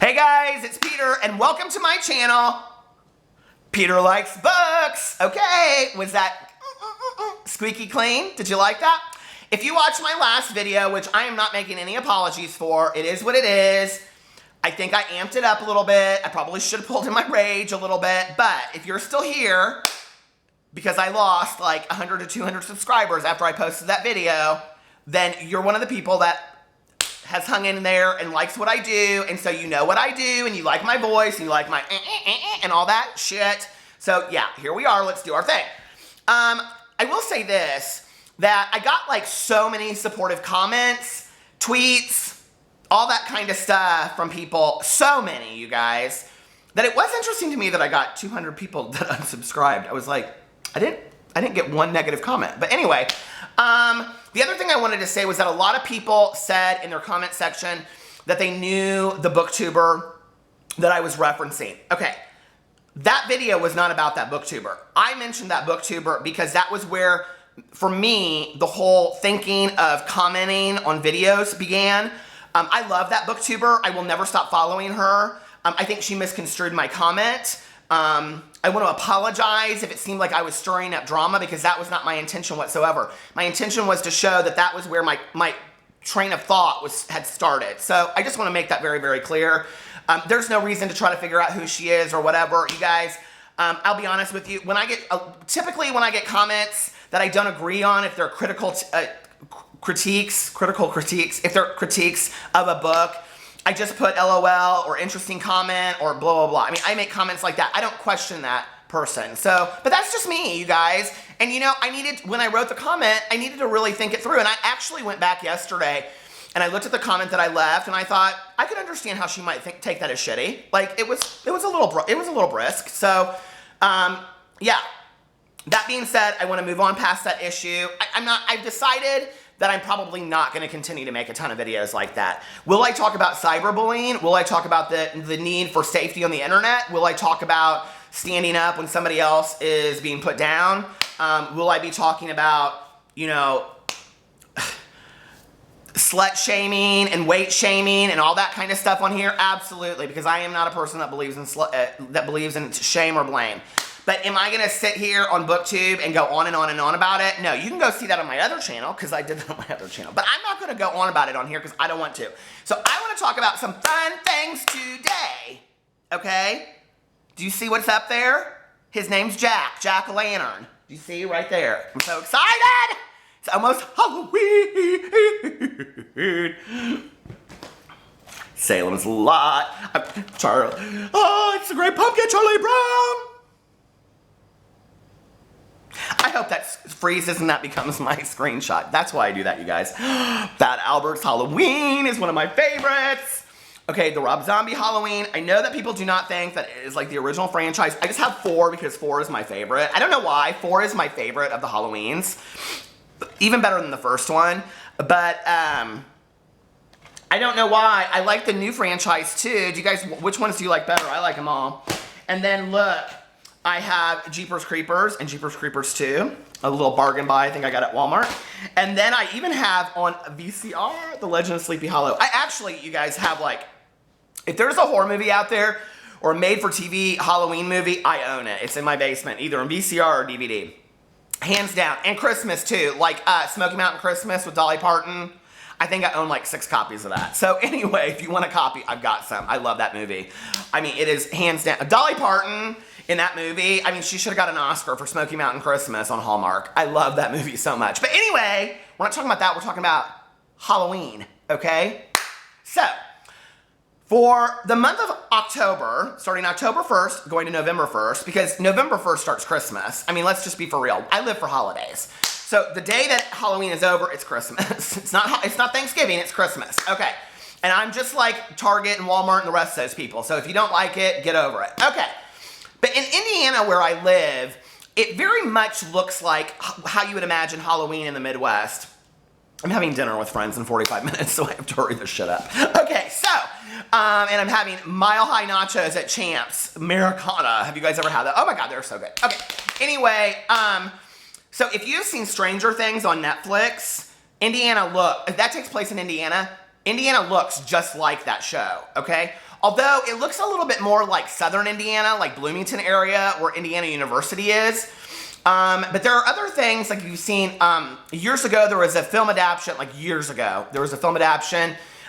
Hey guys, it's Peter, and welcome to my channel. Peter likes books. Okay, was that squeaky clean? Did you like that? If you watched my last video, which I am not making any apologies for, it is what it is. I think I amped it up a little bit. I probably should have pulled in my rage a little bit, but if you're still here, because I lost like 100 to 200 subscribers after I posted that video, then you're one of the people that has hung in there and likes what I do, and so you know what I do, and you like my voice, and you like my and all that shit. So yeah, here we are, let's do our thing. I will say this, that I got like so many supportive comments, tweets, all that kind of stuff from people, so many, you guys, that it was interesting to me that I got 200 people that unsubscribed. I was like, I didn't get one negative comment. But anyway, the other thing I wanted to say was that a lot of people said in their comment section that they knew the booktuber that I was referencing. Okay, that video was not about that booktuber. I mentioned that booktuber because that was where, for me, the whole thinking of commenting on videos began. I love that booktuber. I will never stop following her. I think she misconstrued my comment. I want to apologize if it seemed like I was stirring up drama, because that was not my intention whatsoever. My intention was to show that that was where my train of thought had started. So I just want to make that very, very clear. There's no reason to try to figure out who she is or whatever. You guys, I'll be honest with you. When I get, typically when I get comments that I don't agree on, if they're critical critiques, if they're critiques of a book, I just put LOL or interesting comment or blah, blah, blah. I mean, I make comments like that. I don't question that person. So, but that's just me, you guys. And you know, when I wrote the comment, I needed to really think it through. And I actually went back yesterday and I looked at the comment that I left, and I thought, I could understand how she might take that as shitty. Like, it was a little brisk. So, yeah. That being said, I want to move on past that issue. I've decided that I'm probably not going to continue to make a ton of videos like that. Will I talk about cyberbullying? Will I talk about the need for safety on the internet? Will I talk about standing up when somebody else is being put down? Will I be talking about, you know, slut shaming and weight shaming and all that kind of stuff on here? Absolutely, because I am not a person that believes in shame or blame. But am I going to sit here on BookTube and go on and on and on about it? No, you can go see that on my other channel, because I did that on my other channel. But I'm not going to go on about it on here because I don't want to. So I want to talk about some fun things today, okay? Do you see what's up there? His name's Jack-o'-lantern. Do you see right there? I'm so excited! It's almost Halloween. Salem's Lot. Charlie. Oh, it's the Great Pumpkin, Charlie Brown. I hope that freezes and that becomes my screenshot. That's why I do that, you guys. That Albert's Halloween is one of my favorites. Okay, the Rob Zombie Halloween. I know that people do not think that it is like the original franchise. I just have 4 because 4 is my favorite. I don't know why. 4 is my favorite of the Halloweens. Even better than the first one. But, I don't know why. I like the new franchise too. Do you guys, which ones do you like better? I like them all. And then look, I have Jeepers Creepers and Jeepers Creepers 2, a little bargain buy I think I got at Walmart. And then I even have on VCR, The Legend of Sleepy Hollow. I actually, you guys, have like, if there's a horror movie out there or a made-for-TV Halloween movie, I own it. It's in my basement, either on VCR or DVD. Hands down. And Christmas too, like Smoky Mountain Christmas with Dolly Parton. I think I own like 6 copies of that. So anyway, if you want a copy, I've got some. I love that movie. I mean, it is hands down. Dolly Parton in that movie, I mean, she should have got an Oscar for Smoky Mountain Christmas on Hallmark. I love that movie so much. But anyway, we're not talking about that. We're talking about Halloween, okay? So, for the month of October, starting October 1st, going to November 1st, because November 1st starts Christmas. I mean, let's just be for real. I live for holidays. So the day that Halloween is over, it's Christmas. It's not Thanksgiving, it's Christmas. Okay. And I'm just like Target and Walmart and the rest of those people. So if you don't like it, get over it. Okay. But in Indiana, where I live, it very much looks like how you would imagine Halloween in the Midwest. I'm having dinner with friends in 45 minutes, so I have to hurry this shit up. Okay, so, and I'm having Mile High Nachos at Champs, Americana. Have you guys ever had that? Oh my God, they're so good. Okay, anyway, so if you've seen Stranger Things on Netflix, Indiana, look, that takes place in Indiana. Indiana looks just like that show, okay? Although it looks a little bit more like southern Indiana, like Bloomington area, where Indiana University is. But there are other things, like you've seen, years ago, there was a film adaptation,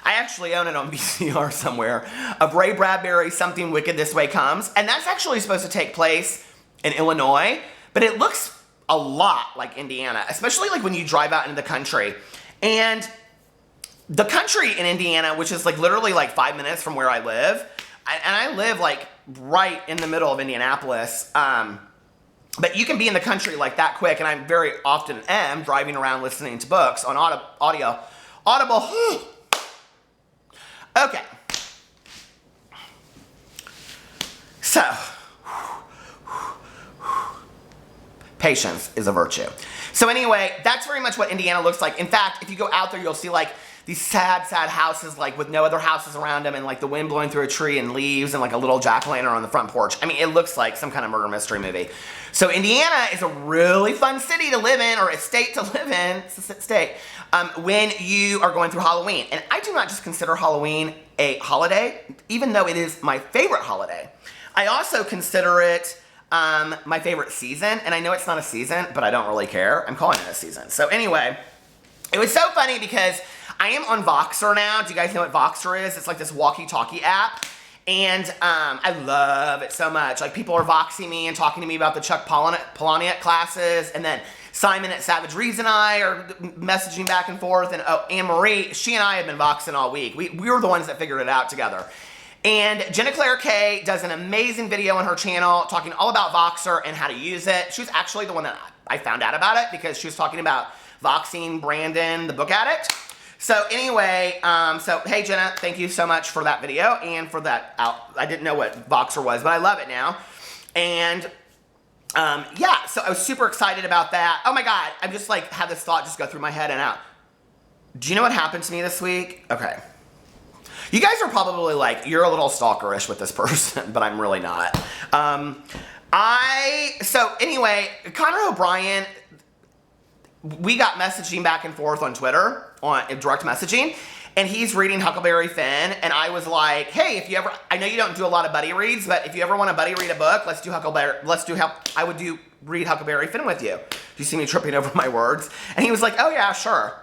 I actually own it on VCR somewhere, of Ray Bradbury's Something Wicked This Way Comes, and that's actually supposed to take place in Illinois, but it looks a lot like Indiana, especially like when you drive out into the country. And the country in Indiana, which is like literally like 5 minutes from where I live, and I live like right in the middle of Indianapolis, but you can be in the country like that quick, and I very often am driving around listening to books on Audible. Okay. So, patience is a virtue. So anyway, that's very much what Indiana looks like. In fact, if you go out there, you'll see like these sad, sad houses, like with no other houses around them, and like the wind blowing through a tree and leaves, and like a little jack-o'-lantern on the front porch. I mean, it looks like some kind of murder mystery movie. So Indiana is a really fun city to live in, or a state to live in, it's a state, when you are going through Halloween. And I do not just consider Halloween a holiday, even though it is my favorite holiday. I also consider it my favorite season, and I know it's not a season, but I don't really care. I'm calling it a season. So anyway, it was so funny because I am on Voxer now. Do you guys know what Voxer is? It's like this walkie-talkie app, and I love it so much. Like, people are voxing me and talking to me about the Chuck Palahniuk classes, and then Simon at Savage Reads and I are messaging back and forth, and Anne-Marie, she and I have been voxing all week. We were the ones that figured it out together. And Jenna Claire K does an amazing video on her channel talking all about Voxer and how to use it. She was actually the one that I found out about it because she was talking about voxing Brandon, the book addict. So anyway, so hey Jenna, thank you so much for that video and for that I didn't know what Voxer was, but I love it now. And yeah, so I was super excited about that. Oh my God, I'm just like, had this thought just go through my head and out. Do you know what happened to me this week? Okay. You guys are probably like, you're a little stalkerish with this person, but I'm really not. So anyway, Connor O'Brien, we got messaging back and forth on Twitter, on direct messaging, and he's reading Huckleberry Finn, and I was like, hey, if you ever, I know you don't do a lot of buddy reads, but if you ever want to buddy read a book, I would read Huckleberry Finn with you. Do you see me tripping over my words? And he was like, oh yeah, sure.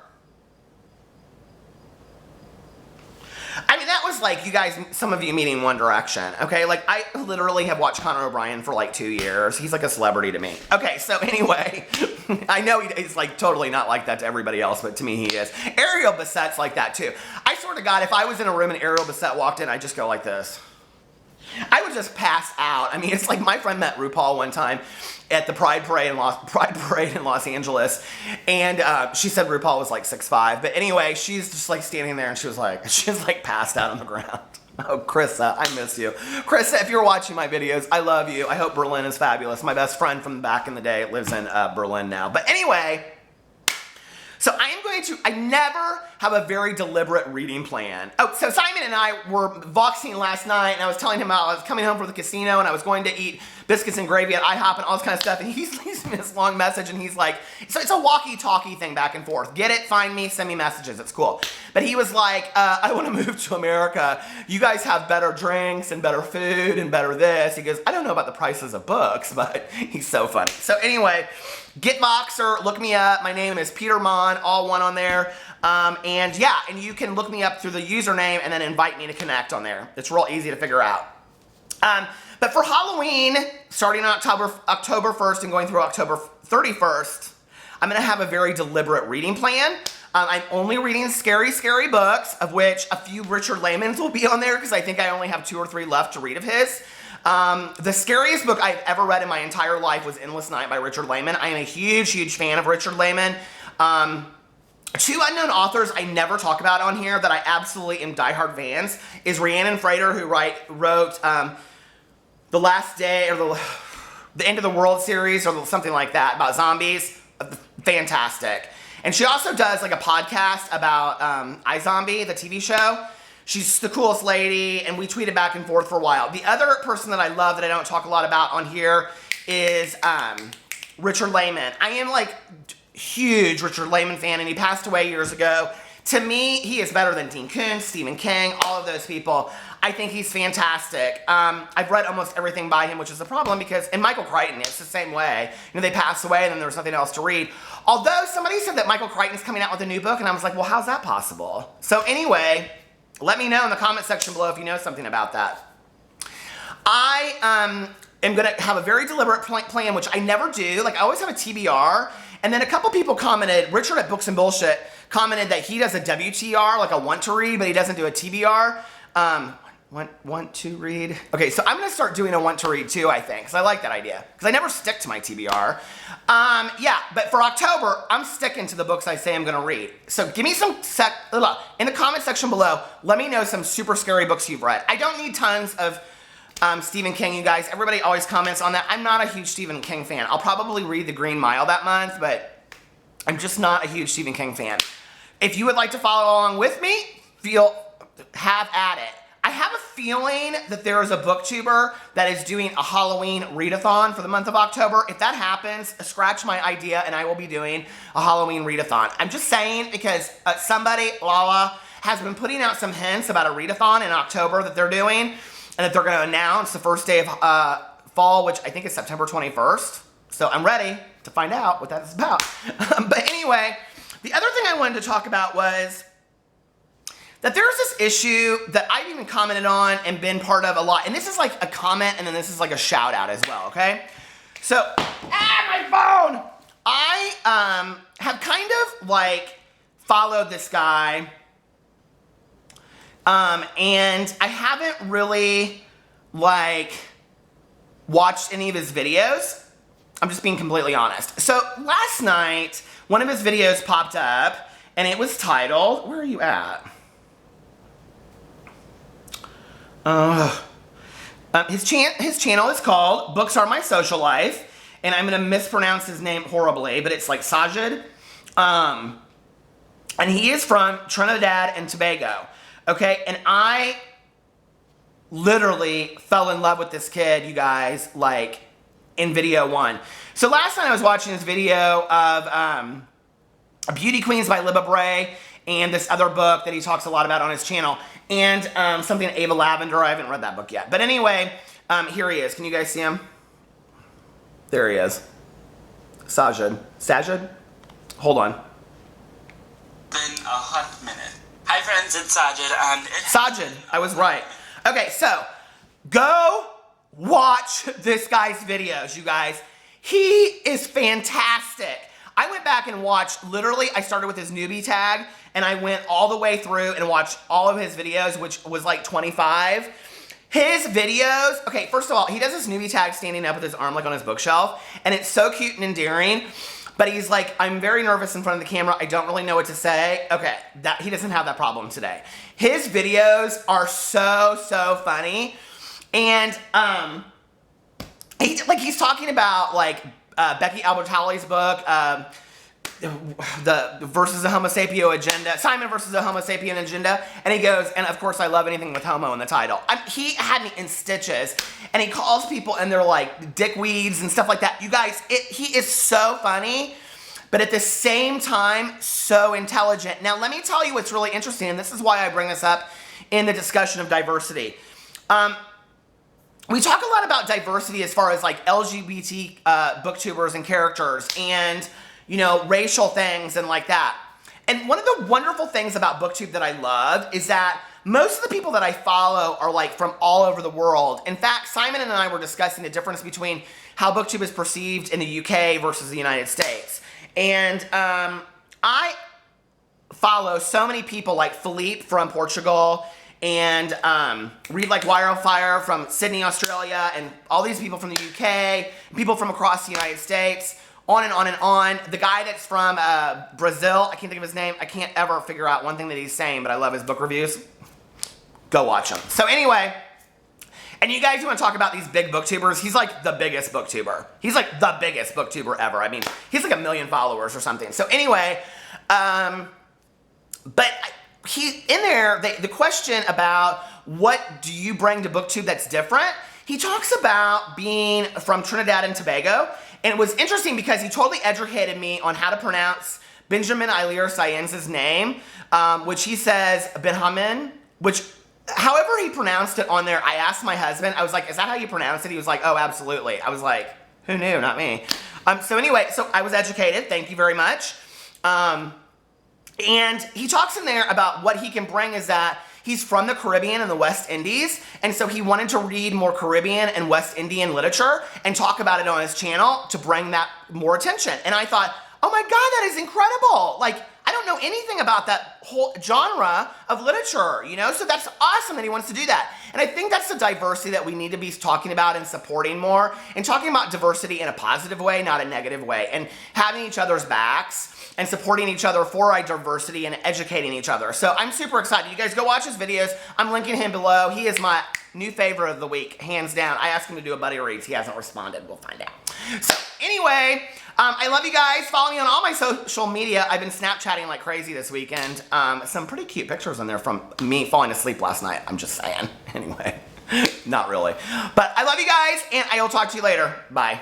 I mean, that was like, you guys, some of you meeting One Direction, okay? Like, I literally have watched Connor O'Brien for like 2 years. He's like a celebrity to me. Okay, so anyway, I know he's like totally not like that to everybody else, but to me he is. Ariel Basset's like that too. I swear to God, if I was in a room and Ariel Bassett walked in, I'd just go like this. I would just pass out. I mean, it's like my friend met RuPaul one time at the Pride Parade in Los Angeles, and she said RuPaul was like 6'5", but anyway, she's just like standing there, and she was like passed out on the ground. Oh, Krissa, I miss you. Krissa, if you're watching my videos, I love you. I hope Berlin is fabulous. My best friend from back in the day lives in Berlin now. But anyway, so I never have a very deliberate reading plan. Oh, so Simon and I were voxing last night, and I was telling him how I was coming home from the casino, and I was going to eat biscuits and gravy at IHOP and all this kind of stuff, and he leaves me this long message, and he's like, so it's a walkie-talkie thing back and forth. Get it, find me, send me messages, it's cool. But he was like, I want to move to America. You guys have better drinks and better food and better this. He goes, I don't know about the prices of books, but he's so funny. So anyway, get Voxer, look me up. My name is Peter Mon, all one on there. And yeah, and you can look me up through the username and then invite me to connect on there. It's real easy to figure out. But for Halloween, starting on October 1st and going through October 31st, I'm going to have a very deliberate reading plan. I'm only reading scary, scary books, of which a few Richard Layman's will be on there because I think I only have 2 or 3 left to read of his. The scariest book I've ever read in my entire life was Endless Night by Richard Layman. I am a huge, huge fan of Richard Layman. 2 unknown authors I never talk about on here that I absolutely am diehard fans is Rhiannon Frater, who wrote The Last Day, or the End of the World series, or something like that, about zombies. Fantastic. And she also does like a podcast about iZombie, the TV show. She's the coolest lady, and we tweeted back and forth for a while. The other person that I love that I don't talk a lot about on here is Richard Layman. I am like huge Richard Layman fan, and he passed away years ago. To me, he is better than Dean Koontz, Stephen King, all of those people. I think he's fantastic. I've read almost everything by him, which is a problem because, and Michael Crichton, it's the same way. You know, they passed away and then there was nothing else to read. Although somebody said that Michael Crichton's coming out with a new book, and I was like, well, how's that possible? So anyway, let me know in the comment section below if you know something about that. I am going to have a very deliberate plan, which I never do. Like, I always have a TBR. And then a couple people commented, Richard at Books and Bullshit commented that he does a WTR, like a want to read, but he doesn't do a TBR. Want to read? Okay, so I'm going to start doing a want to read too, I think, because I like that idea. Because I never stick to my TBR. Yeah, but for October, I'm sticking to the books I say I'm going to read. So give me some, in the comment section below, let me know some super scary books you've read. I don't need tons of Stephen King, you guys. Everybody always comments on that. I'm not a huge Stephen King fan. I'll probably read The Green Mile that month, but I'm just not a huge Stephen King fan. If you would like to follow along with me, have at it. I have a feeling that there is a booktuber that is doing a Halloween readathon for the month of October. If that happens, scratch my idea and I will be doing a Halloween readathon. I'm just saying because somebody, Lala, has been putting out some hints about a readathon in October that they're doing and that they're going to announce the first day of fall, which I think is September 21st. So I'm ready to find out what that is about. But anyway, the other thing I wanted to talk about was that there's this issue that I've even commented on and been part of a lot. And this is like a comment and then this is like a shout out as well, okay? So, my phone! I have kind of like followed this guy and I haven't really like watched any of his videos. I'm just being completely honest. So last night, one of his videos popped up and it was titled, where are you at? His channel is called Books Are My Social Life, and I'm going to mispronounce his name horribly, but it's like Sajid. And he is from Trinidad and Tobago, okay? And I literally fell in love with this kid, you guys, like in video one. So last night I was watching this video of Beauty Queens by Libba Bray and this other book that he talks a lot about on his channel. And something Ava Lavender. I haven't read that book yet. But anyway, here he is. Can you guys see him? There he is. Sajid. Sajid? Hold on. Been a hot minute. Hi friends, it's Sajid and it's... Sajid. I was right. Okay, so go watch this guy's videos, you guys. He is fantastic. I went back and watched, literally, I started with his newbie tag, and I went all the way through and watched all of his videos, which was like 25. His videos, okay, first of all, he does this newbie tag standing up with his arm like on his bookshelf, and it's so cute and endearing, but he's like, I'm very nervous in front of the camera, I don't really know what to say. Okay, he doesn't have that problem today. His videos are so, so funny, and he's talking about like Becky Albertalli's book, the versus the Homo sapien agenda, Simon versus the Homo sapien agenda, and he goes, and of course I love anything with homo in the title. He had me in stitches, and he calls people and they're like dickweeds and stuff like that. You guys, he is so funny, but at the same time, so intelligent. Now let me tell you what's really interesting, and this is why I bring this up in the discussion of diversity. We talk a lot about diversity as far as like LGBT booktubers and characters and, you know, racial things and like that. And one of the wonderful things about BookTube that I love is that most of the people that I follow are like from all over the world. In fact, Simon and I were discussing the difference between how BookTube is perceived in the UK versus the United States. And I follow so many people like Philippe from Portugal and Read Like Wildfire from Sydney, Australia, and all these people from the UK, people from across the United States, on and on and on. The guy that's from Brazil, I can't think of his name. I can't ever figure out one thing that he's saying, but I love his book reviews. Go watch them. So anyway, and you guys want to talk about these big booktubers? He's like the biggest booktuber. He's like the biggest booktuber ever. I mean, he's like 1 million followers or something. So anyway, but he in there, the question about what do you bring to BookTube that's different, he talks about being from Trinidad and Tobago, and it was interesting because he totally educated me on how to pronounce Benjamin Ilir Sayens's name, which he says Benjamin, which however he pronounced it on there, I asked my husband, I was like, is that how you pronounce it? He was like, oh, absolutely. I was like, who knew? Not me. So anyway, so I was educated. Thank you very much. And he talks in there about what he can bring is that he's from the Caribbean and the West Indies, and so he wanted to read more Caribbean and West Indian literature and talk about it on his channel to bring that more attention. And I thought, oh my God, that is incredible. Like, I don't know anything about that whole genre of literature, you know? So that's awesome that he wants to do that. And I think that's the diversity that we need to be talking about and supporting more, and talking about diversity in a positive way, not a negative way, and having each other's backs and supporting each other for our diversity and educating each other. So I'm super excited. You guys go watch his videos. I'm linking him below. He is my new favorite of the week, hands down. I asked him to do a buddy reads. He hasn't responded. We'll find out. So anyway, I love you guys. Follow me on all my social media. I've been Snapchatting like crazy this weekend. Some pretty cute pictures in there from me falling asleep last night. I'm just saying. Anyway, not really. But I love you guys, and I will talk to you later. Bye.